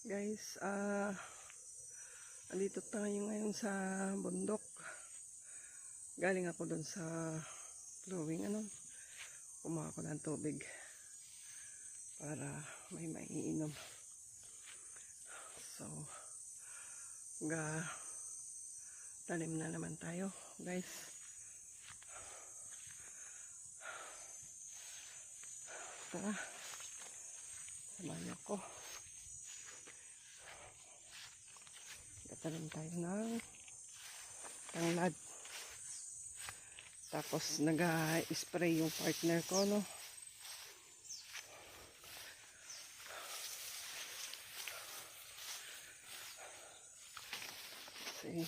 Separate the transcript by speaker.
Speaker 1: Guys, andito tayo ngayon sa bundok. Galing ako doon sa flowing, kumuha ko ng tubig para may maiinom. So, tanim na naman tayo, guys. Tara, samahan niyo ako. Tanim tayo ng tanglad. Tapos nag-spray yung partner ko, no? See.